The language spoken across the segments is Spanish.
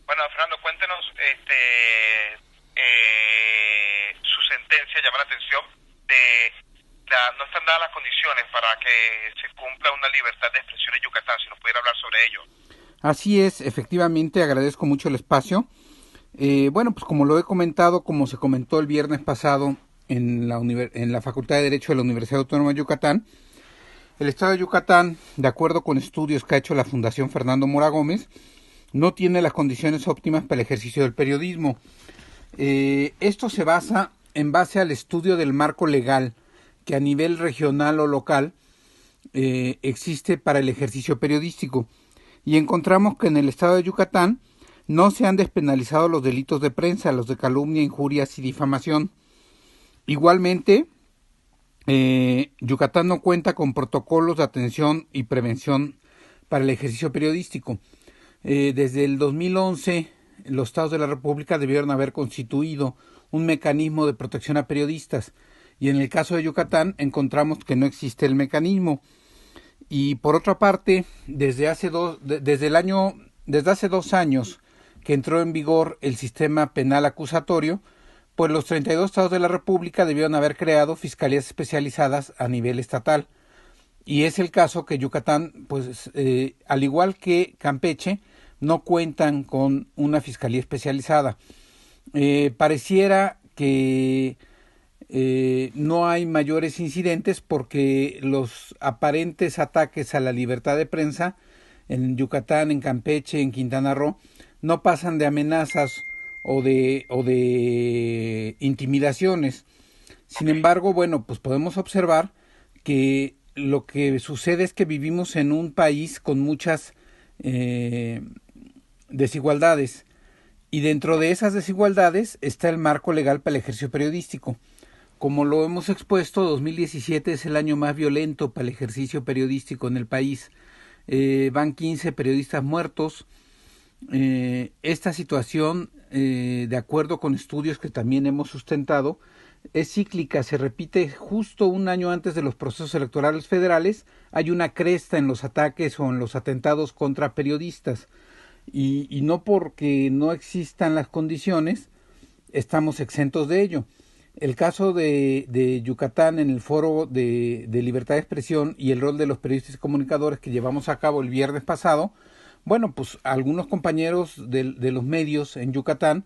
Bueno, Fernando, cuéntenos, su sentencia llama la atención de no están dadas las condiciones para que se cumpla una libertad de expresión en Yucatán, si nos pudiera hablar sobre ello. Así es, efectivamente, agradezco mucho el espacio. Bueno, pues como lo he comentado, como se comentó el viernes pasado en la Facultad de Derecho de la Universidad Autónoma de Yucatán, el Estado de Yucatán, de acuerdo con estudios que ha hecho la Fundación Fernando Mora Gómez, no tiene las condiciones óptimas para el ejercicio del periodismo. Esto se basa en base al estudio del marco legal que a nivel regional o local existe para el ejercicio periodístico. Y encontramos que en el estado de Yucatán no se han despenalizado los delitos de prensa, los de calumnia, injurias y difamación. Igualmente, Yucatán no cuenta con protocolos de atención y prevención para el ejercicio periodístico. Desde el 2011, los estados de la República debieron haber constituido un mecanismo de protección a periodistas, y en el caso de Yucatán encontramos que no existe el mecanismo. Y por otra parte, desde hace 2 años que entró en vigor el sistema penal acusatorio, pues los 32 estados de la República debieron haber creado fiscalías especializadas a nivel estatal. Y es el caso que Yucatán, pues al igual que Campeche, no cuentan con una fiscalía especializada. Pareciera que no hay mayores incidentes porque los aparentes ataques a la libertad de prensa en Yucatán, en Campeche, en Quintana Roo, no pasan de amenazas o de intimidaciones. Sin embargo, bueno, pues podemos observar que lo que sucede es que vivimos en un país con muchas eh, desigualdades, y dentro de esas desigualdades está el marco legal para el ejercicio periodístico. Como lo hemos expuesto, 2017 es el año más violento para el ejercicio periodístico en el país. Van 15 periodistas muertos. Esta situación, de acuerdo con estudios que también hemos sustentado, es cíclica, se repite justo un año antes de los procesos electorales federales. Hay una cresta en los ataques o en los atentados contra periodistas, y no porque no existan las condiciones estamos exentos de ello. El caso de Yucatán en el foro de libertad de expresión y el rol de los periodistas y comunicadores que llevamos a cabo el viernes pasado, bueno, pues algunos compañeros de los medios en Yucatán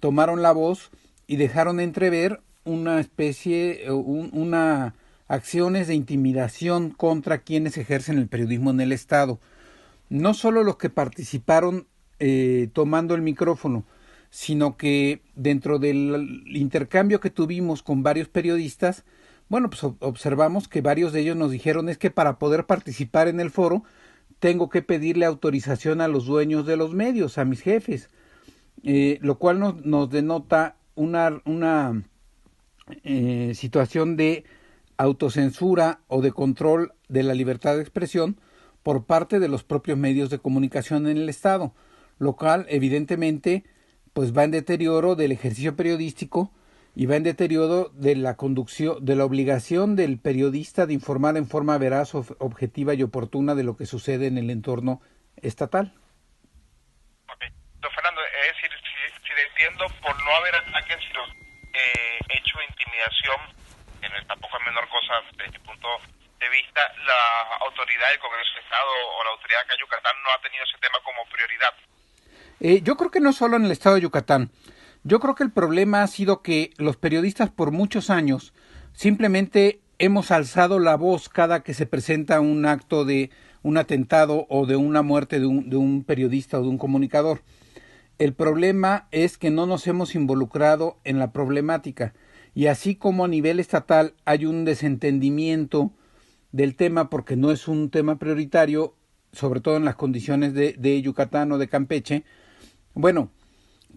tomaron la voz y dejaron entrever una especie, una acciones de intimidación contra quienes ejercen el periodismo en el Estado. No solo los que participaron tomando el micrófono, sino que dentro del intercambio que tuvimos con varios periodistas, bueno, pues observamos que varios de ellos nos dijeron es que para poder participar en el foro tengo que pedirle autorización a los dueños de los medios, a mis jefes, lo cual nos denota una situación de autocensura o de control de la libertad de expresión por parte de los propios medios de comunicación en el Estado, lo cual evidentemente pues va en deterioro del ejercicio periodístico y va en deterioro de la conducción, de la obligación del periodista de informar en forma veraz, objetiva y oportuna de lo que sucede en el entorno estatal. Okay. Don Fernando, es decir, si le entiendo, por no haber ataques, sino hecho de intimidación, que no, tampoco es menor cosa desde mi punto de vista, la autoridad del Congreso de Estado o la autoridad acá en Yucatán no ha tenido ese tema como prioridad. Yo creo que no solo en el estado de Yucatán. Yo creo que el problema ha sido que los periodistas por muchos años simplemente hemos alzado la voz cada que se presenta un acto de un atentado o de una muerte de un periodista o de un comunicador. El problema es que no nos hemos involucrado en la problemática, y así como a nivel estatal hay un desentendimiento del tema porque no es un tema prioritario, sobre todo en las condiciones de Yucatán o de Campeche. Bueno,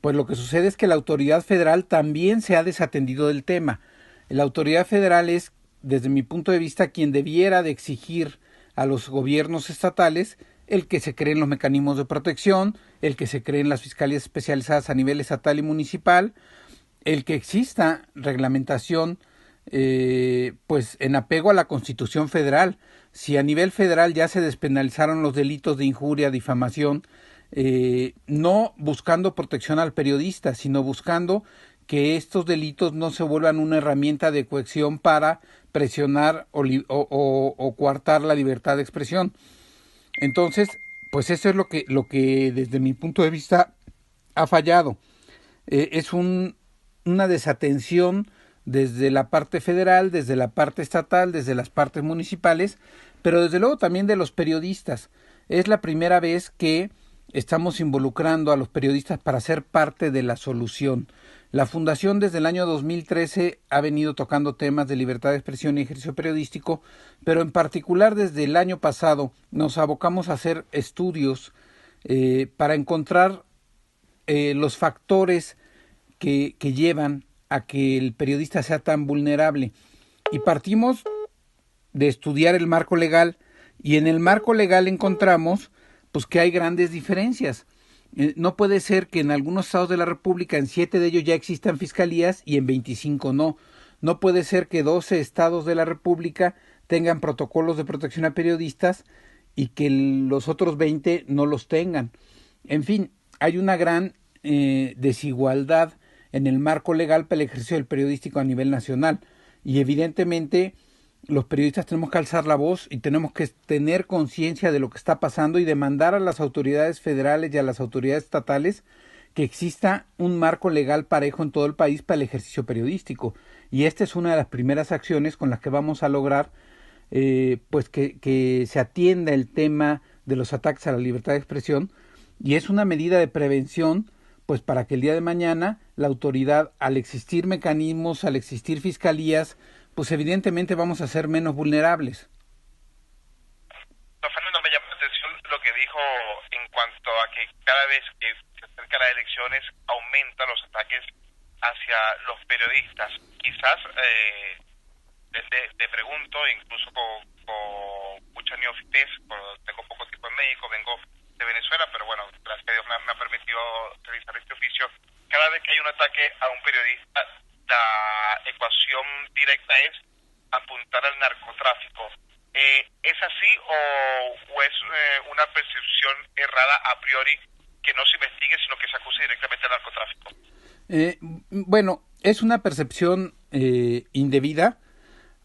pues lo que sucede es que la autoridad federal también se ha desatendido del tema. La autoridad federal es, desde mi punto de vista, quien debiera de exigir a los gobiernos estatales el que se creen los mecanismos de protección, el que se creen las fiscalías especializadas a nivel estatal y municipal, el que exista reglamentación pues en apego a la Constitución federal. Si a nivel federal ya se despenalizaron los delitos de injuria, difamación, no buscando protección al periodista, sino buscando que estos delitos no se vuelvan una herramienta de coacción para presionar o coartar la libertad de expresión. Entonces, pues eso es lo que desde mi punto de vista ha fallado. Es una desatención desde la parte federal, desde la parte estatal, desde las partes municipales, pero desde luego también de los periodistas. Es la primera vez que estamos involucrando a los periodistas para ser parte de la solución. La Fundación desde el año 2013 ha venido tocando temas de libertad de expresión y ejercicio periodístico, pero en particular desde el año pasado nos abocamos a hacer estudios para encontrar los factores que llevan a que el periodista sea tan vulnerable. Y partimos de estudiar el marco legal, y en el marco legal encontramos pues que hay grandes diferencias. No puede ser que en algunos estados de la República, en 7 de ellos ya existan fiscalías y en 25 no. No puede ser que 12 estados de la República tengan protocolos de protección a periodistas y que los otros 20 no los tengan. En fin, hay una gran desigualdad en el marco legal para el ejercicio del periodístico a nivel nacional, y evidentemente los periodistas tenemos que alzar la voz y tenemos que tener conciencia de lo que está pasando y demandar a las autoridades federales y a las autoridades estatales que exista un marco legal parejo en todo el país para el ejercicio periodístico. Y esta es una de las primeras acciones con las que vamos a lograr pues que se atienda el tema de los ataques a la libertad de expresión, y es una medida de prevención pues para que el día de mañana la autoridad, al existir mecanismos, al existir fiscalías, pues evidentemente vamos a ser menos vulnerables. Don Fernando, me llamó la atención lo que dijo en cuanto a que cada vez que se acercan las elecciones aumentan los ataques hacia los periodistas. Quizás, te pregunto, incluso con mucha neofitez, tengo poco tiempo en México, vengo de Venezuela, pero bueno, gracias a Dios me ha permitido realizar este oficio. Cada vez que hay un ataque a un periodista, la ecuación directa es apuntar al narcotráfico. ¿Es así o es una percepción errada a priori que no se investigue, sino que se acuse directamente al narcotráfico? Bueno, es una percepción indebida.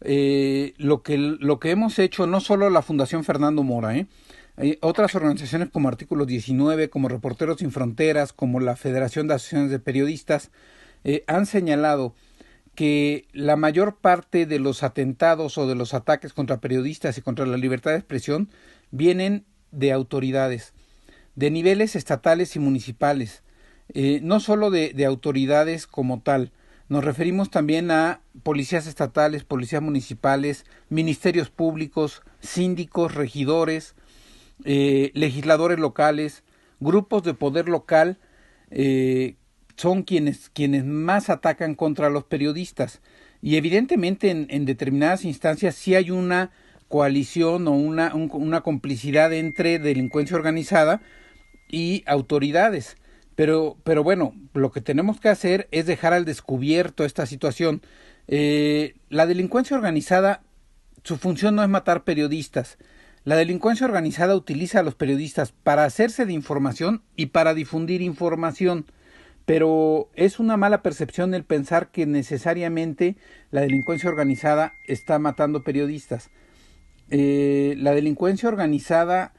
Lo que hemos hecho, no solo la Fundación Fernando Mora, otras organizaciones como Artículo 19, como Reporteros Sin Fronteras, como la Federación de Asociaciones de Periodistas, han señalado que la mayor parte de los atentados o de los ataques contra periodistas y contra la libertad de expresión vienen de autoridades, de niveles estatales y municipales, no solo de autoridades como tal. Nos referimos también a policías estatales, policías municipales, ministerios públicos, síndicos, regidores, legisladores locales, grupos de poder local, son quienes más atacan contra los periodistas. Y evidentemente en determinadas instancias sí hay una coalición o una complicidad entre delincuencia organizada y autoridades. Pero bueno, lo que tenemos que hacer es dejar al descubierto esta situación. La delincuencia organizada, su función no es matar periodistas. La delincuencia organizada utiliza a los periodistas para hacerse de información y para difundir información. Pero es una mala percepción el pensar que necesariamente la delincuencia organizada está matando periodistas. La delincuencia organizada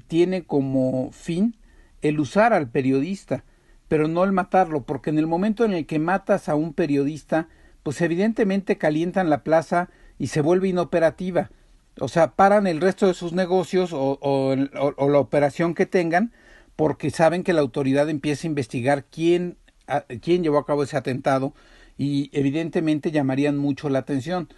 tiene como fin el usar al periodista, pero no el matarlo, porque en el momento en el que matas a un periodista, pues evidentemente calientan la plaza y se vuelve inoperativa. O sea, paran el resto de sus negocios o la operación que tengan, porque saben que la autoridad empieza a investigar quién llevó a cabo ese atentado, y evidentemente llamarían mucho la atención.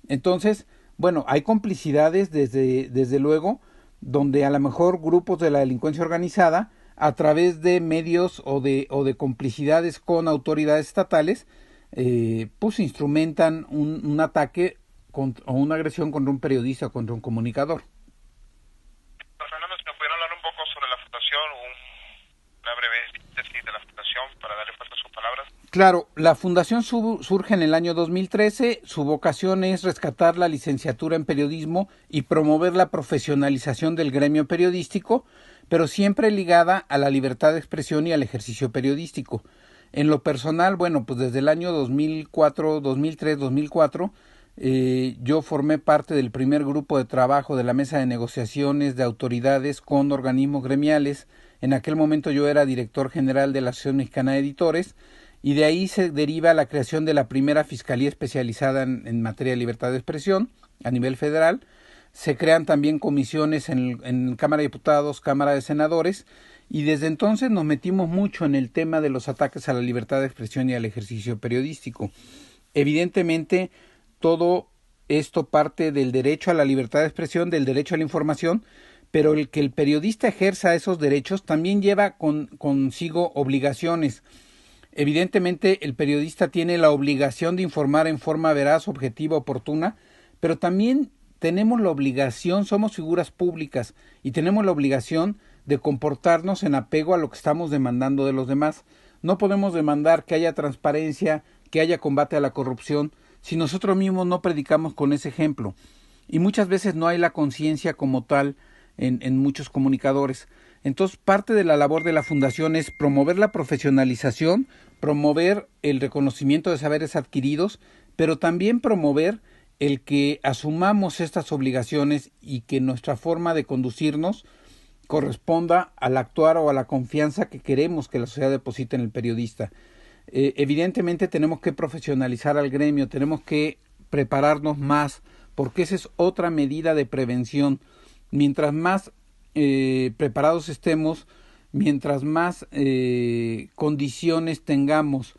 Entonces, bueno, hay complicidades desde luego, donde a lo mejor grupos de la delincuencia organizada, a través de medios o de complicidades con autoridades estatales, pues instrumentan un ataque o una agresión contra un periodista o contra un comunicador. Fernando, si nos pudieran hablar un poco sobre la fundación, una breve síntesis de la fundación para darle fuerza a sus palabras. Claro, la fundación surge en el año 2013, su vocación es rescatar la licenciatura en periodismo y promover la profesionalización del gremio periodístico, pero siempre ligada a la libertad de expresión y al ejercicio periodístico. En lo personal, bueno, pues desde el año 2004, 2003, 2004, yo formé parte del primer grupo de trabajo de la mesa de negociaciones de autoridades con organismos gremiales. En aquel momento yo era director general de la Asociación Mexicana de Editores, y de ahí se deriva la creación de la primera fiscalía especializada en materia de libertad de expresión a nivel federal. Se crean también comisiones en Cámara de Diputados, Cámara de Senadores, y desde entonces nos metimos mucho en el tema de los ataques a la libertad de expresión y al ejercicio periodístico. Evidentemente, todo esto parte del derecho a la libertad de expresión, del derecho a la información, pero el que el periodista ejerza esos derechos también lleva consigo obligaciones. Evidentemente, el periodista tiene la obligación de informar en forma veraz, objetiva, oportuna, pero también tenemos la obligación, somos figuras públicas y tenemos la obligación de comportarnos en apego a lo que estamos demandando de los demás. No podemos demandar que haya transparencia, que haya combate a la corrupción, si nosotros mismos no predicamos con ese ejemplo. Y muchas veces no hay la conciencia como tal en muchos comunicadores. Entonces, parte de la labor de la Fundación es promover la profesionalización, promover el reconocimiento de saberes adquiridos, pero también promover el que asumamos estas obligaciones y que nuestra forma de conducirnos corresponda al actuar o a la confianza que queremos que la sociedad deposite en el periodista. Evidentemente tenemos que profesionalizar al gremio, tenemos que prepararnos más, porque esa es otra medida de prevención. Mientras más preparados estemos, mientras más condiciones tengamos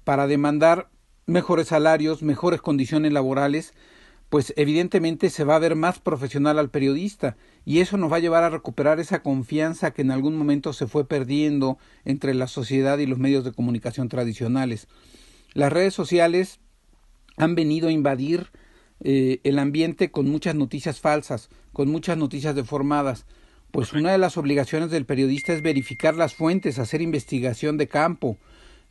para demandar mejores salarios, mejores condiciones laborales, pues evidentemente se va a ver más profesional al periodista, y eso nos va a llevar a recuperar esa confianza que en algún momento se fue perdiendo entre la sociedad y los medios de comunicación tradicionales. Las redes sociales han venido a invadir el ambiente con muchas noticias falsas, con muchas noticias deformadas. Pues una de las obligaciones del periodista es verificar las fuentes, hacer investigación de campo,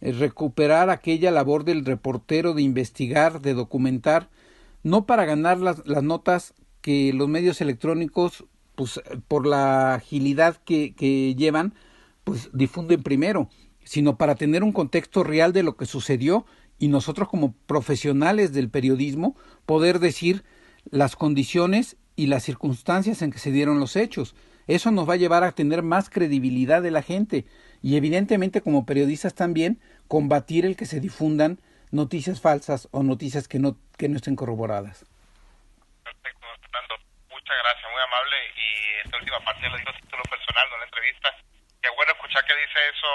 recuperar aquella labor del reportero de investigar, de documentar, no para ganar las notas que los medios electrónicos, pues por la agilidad que llevan, pues difunden primero, sino para tener un contexto real de lo que sucedió, y nosotros como profesionales del periodismo poder decir las condiciones y las circunstancias en que se dieron los hechos. Eso nos va a llevar a tener más credibilidad de la gente, y evidentemente como periodistas también combatir el que se difundan noticias falsas o noticias que no estén corroboradas. Perfecto, Fernando. Muchas gracias, muy amable. Y esta última parte ya lo digo a título personal, no en la entrevista. Qué bueno escuchar que dice eso